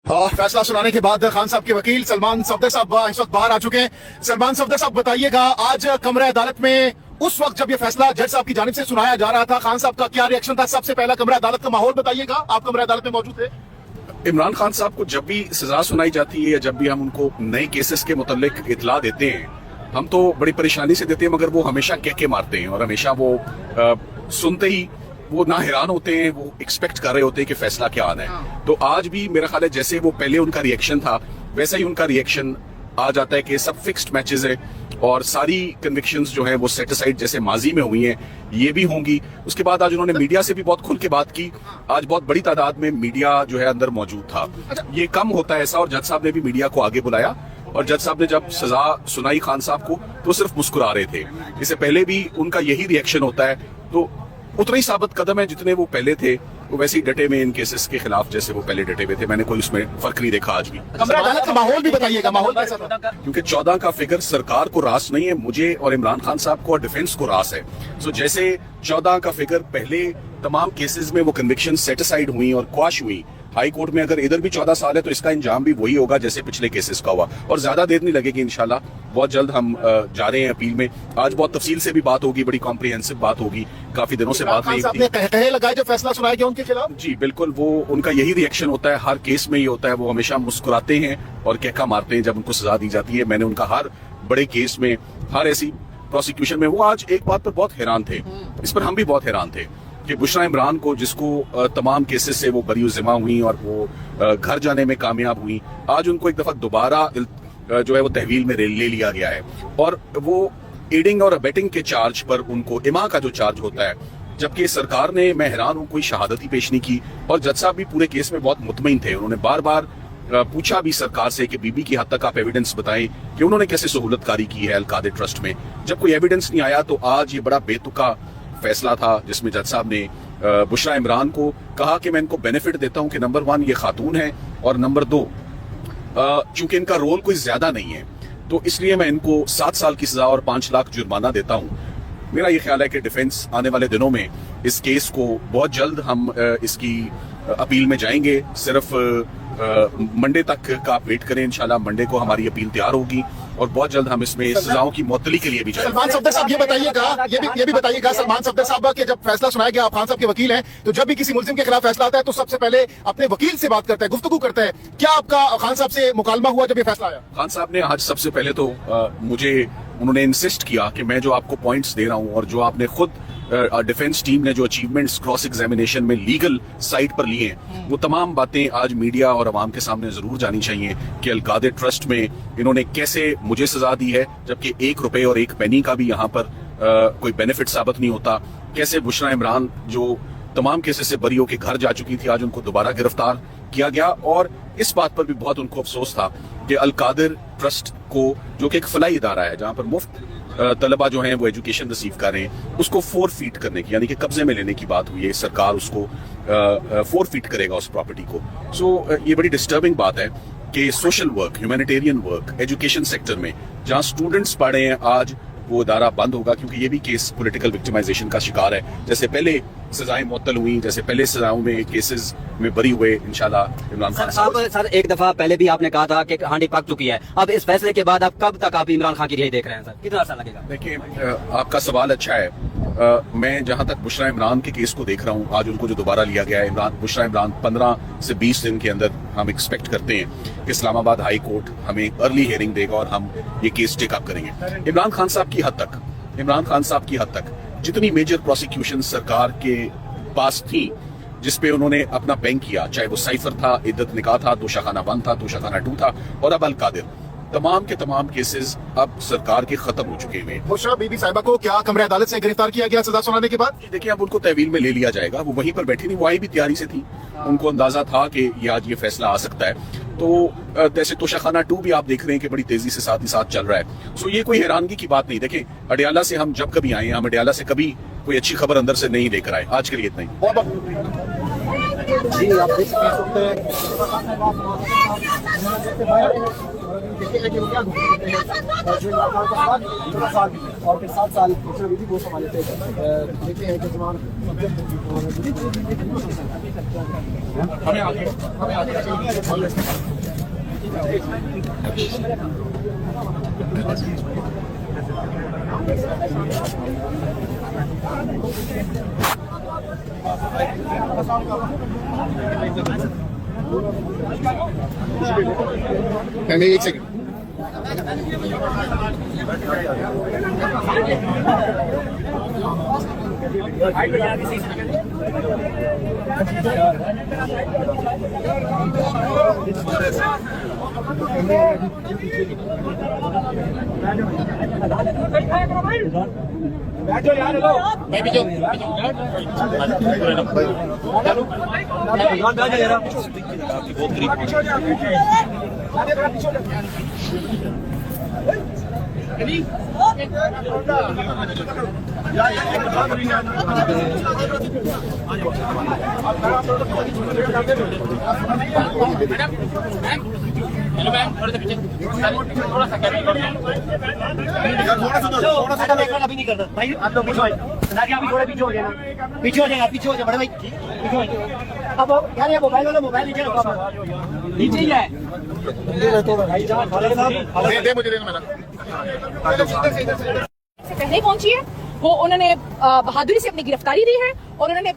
फैसला सुनाने के बाद खान साहब के वकील सलमान सफदर साहब इस वक्त बाहर आ चुके हैं। सलमान सफदर साहब बताइएगा, आज कमरे अदालत में उस वक्त जब ये फैसला जज साहब की जानिब से सुनाया जा रहा था, खान साहब का क्या रिएक्शन था? सबसे पहला कमरे अदालत का माहौल बताइएगा, आप कमरे अदालत में मौजूद थे। इमरान खान साहब को जब भी सजा सुनाई जाती है या जब भी हम उनको नए केसेस के मुतालिक इतला देते हैं, हम तो बड़ी परेशानी से देते हैं, मगर वो हमेशा कह के मारते हैं और हमेशा वो सुनते ही वो ना हैरान होते हैं, वो एक्सपेक्ट कर रहे होते हैं कि फैसला क्या आना है। तो आज भी मेरा ख्याल है जैसे वो पहले उनका रिएक्शन था वैसा ही उनका रिएक्शन आ जाता है कि सब फिक्स्ड मैचेस है और सारी कन्विक्शंस जो है वो सेट असाइड जैसे माजी में हुई हैं ये भी होंगी। उसके बाद आज उन्होंने मीडिया से भी बहुत खुल के बात की। आज बहुत बड़ी तादाद में मीडिया जो है अंदर मौजूद था। ये कम होता है ऐसा, और जज साहब ने भी मीडिया को आगे बुलाया और जज साहब ने जब सजा सुनाई खान साहब को तो सिर्फ मुस्कुरा रहे थे। इससे पहले भी उनका यही रिएक्शन होता है, तो उतना ही साबित कदम है जितने वो पहले थे वो वैसे ही डटे में इन केसेस के खिलाफ जैसे वो पहले डटे हुए थे। मैंने कोई उसमें फर्क नहीं देखा आज भी। अदालत का माहौल भी बताइएगा, माहौल कैसा था? क्योंकि 14 का फिगर सरकार को रास नहीं है, मुझे और इमरान खान साहब को और डिफेंस को रास है। सो जैसे 14 का फिगर पहले तमाम केसेस में वो कन्विक्शन सेट असाइड हुई और क्वाश हुई, हाई कोर्ट में अगर इधर भी 14 साल है तो इसका इंजाम भी वही होगा जैसे पिछले केसेस का हुआ, और ज्यादा देर नहीं लगेगी इंशाल्लाह। बहुत जल्द हम जा रहे हैं अपील में। आज बहुत तफसील से भी बात होगी, बड़ी कॉम्प्रिहेंसिव बात होगी, काफी दिनों से बात नहीं हुई। कहे लगाए जो फैसला सुनाया गया उनके खिलाफ। जी बिल्कुल, वो उनका यही रिएक्शन होता है, हर केस में ये होता है। वो हमेशा मुस्कुराते हैं और कहका मारते हैं जब उनको सजा दी जाती है। मैंने उनका हर बड़े केस में, हर ऐसी प्रोसिक्यूशन में, वो आज एक बात पर बहुत हैरान थे, इस पर हम भी बहुत हैरान थे कि बुशरा इमरान को, जिसको तमाम केसेस से वो बरी जिम्मा हुई और वो घर जाने में कामयाब हुई, आज उनको एक दफा दोबारा जो है वो तहवील में ले लिया गया है और वो एडिंग और अबेटिंग के चार्ज पर उनको इमा का जो चार्ज होता है, जबकि सरकार ने, मैं हैरान हूं, कोई शहादत ही पेश नहीं की। और जज साहब भी पूरे केस में बहुत मुतमईन थे। उन्होंने बार बार पूछा भी सरकार से कि बीबी की हद तक आप एविडेंस बताएं कि उन्होंने कैसे सहूलतकारी की है अल-कादिर ट्रस्ट में। जब कोई एविडेंस नहीं आया तो आज ये बड़ा बेतुका फैसला था जिसमें जज साहब ने बुशरा इमरान को कहा कि मैं इनको बेनिफिट देता हूं कि नंबर 1 ये खातून है और नंबर 2 चूंकि इनका रोल कोई ज्यादा नहीं है तो इसलिए मैं इनको 7 साल की सजा और 5 लाख जुर्माना देता हूं। मेरा ये ख्याल है कि डिफेंस आने वाले दिनों में इस केस को बहुत जल्द हम इसकी अपील में जाएंगे। सिर्फ मंडे तक का आप वेट करें, इंशाल्लाह मंडे को हमारी अपील तैयार होगी और बहुत जल्द हम इसमें सजाओं की मुअत्तली के लिए भी जाएंगे। सलमान सफदर साहब ये भी बताइएगा सलमान सफदर साहब कि जब फैसला सुनाया गया, आप खान साहब के वकील हैं, तो जब भी किसी मुल्जिम के खिलाफ फैसला आता है तो सबसे पहले अपने वकील से बात करते हैं, गुफ्तगू करते हैं। क्या आपका खान साहब से मुकालमा हुआ जब ये फैसला आया? खान साहब ने आज सबसे पहले तो उन्होंने इंसिस्ट किया कि मैं जो आपको पॉइंट्स दे रहा हूं और जो आपने खुद डिफेंस टीम ने जो अचीवमेंट्स क्रॉस एग्जामिनेशन में लीगल साइड पर लिए हैं, वो तमाम बातें आज मीडिया और अवाम के सामने जरूर जानी चाहिए कि अल-कादिर ट्रस्ट में इन्होंने कैसे मुझे सजा दी है जबकि 1 रुपए और 1 पैनी का भी यहाँ पर कोई बेनिफिट साबित नहीं होता। कैसे बुशरा इमरान जो तमाम केसेस से बरी होकर घर जा चुकी थी, आज उनको दोबारा गिरफ्तार किया गया। और इस बात पर भी बहुत उनको अफसोस था कि अल-कादिर ट्रस्ट को, जो कि एक फलाई इदारा है जहाँ पर मुफ्त तलबा जो हैं वो एजुकेशन रिसीव कर रहे हैं, उसको 4 फीट करने की, यानी कि कब्जे में लेने की बात हुई है। सरकार उसको 4 फीट करेगा उस प्रॉपर्टी को। सो ये बड़ी डिस्टर्बिंग बात है कि social work, humanitarian work, education sector में जहाँ स्टूडेंट्स पढ़ रहे हैं, आज वो इदारा बंद होगा क्योंकि ये भी केस पॉलिटिकल विक्टिमाइजेशन का शिकार है। जैसे पहले सजाएं मुअत्तल हुई, जैसे पहले सजाओं में केसेस में बरी हुए, इंशाल्लाह इमरान खान साहब। सर एक दफा पहले भी आपने कहा था कि हांडी पक चुकी है, अब इस फैसले के बाद आप कब तक आप इमरान खान की रिहाई देख रहे हैं? सर कितना अर्सा लगेगा? देखिए, आपका सवाल अच्छा है। मैं जहां तक बुशरा इमरान के केस को देख रहा हूं, आज उनको जो दोबारा लिया गया है, बुशरा इमरान 15 से 20 दिन के अंदर हम एक्सपेक्ट करते हैं कि इस्लामाबाद हाई कोर्ट हमें अर्ली हियरिंग देगा और हम ये केस टेक अप करेंगे। इमरान खान साहब की हद तक जितनी मेजर प्रोसिक्यूशन सरकार के पास थी जिसपे उन्होंने अपना बैंक किया, चाहे वो साइफर था, इद्दत निकाह था, तोशाखाना 1 था, तोशाखाना 2 था और अब अल-कादिर, तमाम के तमाम केसेस अब सरकार के खत्म हो चुके हैं। बुशरा बीबी साहिबा को क्या कमरे अदालत से गिरफ्तार किया गया सजा सुनाने के बाद? देखिए, अब उनको तहवील में ले लिया जाएगा। वो वहीं पर बैठी नहीं, वो आई भी तैयारी से थी, उनको अंदाजा था कि ये आज ये फैसला आ सकता है। तो जैसे तोशाखाना 2 भी आप देख रहे हैं कि बड़ी तेजी से साथ ही साथ चल रहा है। सो ये कोई हैरानगी की बात नहीं। देखिए, अडियाला से हम जब कभी आए, हम अडियाला से कभी कोई अच्छी खबर अंदर से नहीं लेकर आए। आज के लिए इतना ही। जी आप देख सकते हैं और फिर 7 साल भी वो संभाले थे देखते हैं कि एक सेकंड हेलो मैम थोड़ा सा पीछे थोड़ा सा अभी नहीं करना भाई आप लोग पीछे अभी थोड़ा पीछे हो जाए पीछे हो जाएगा पीछे हो जाए बड़े भाई पीछे हो जाए अब यार ये मोबाइल वाला मोबाइल नीचे रखो नीचे ही है दे मुझे देना मेरा से पहले पहुंची है वो उन्होंने बहादुरी से अपनी गिरफ्तारी दी है और उन्होंने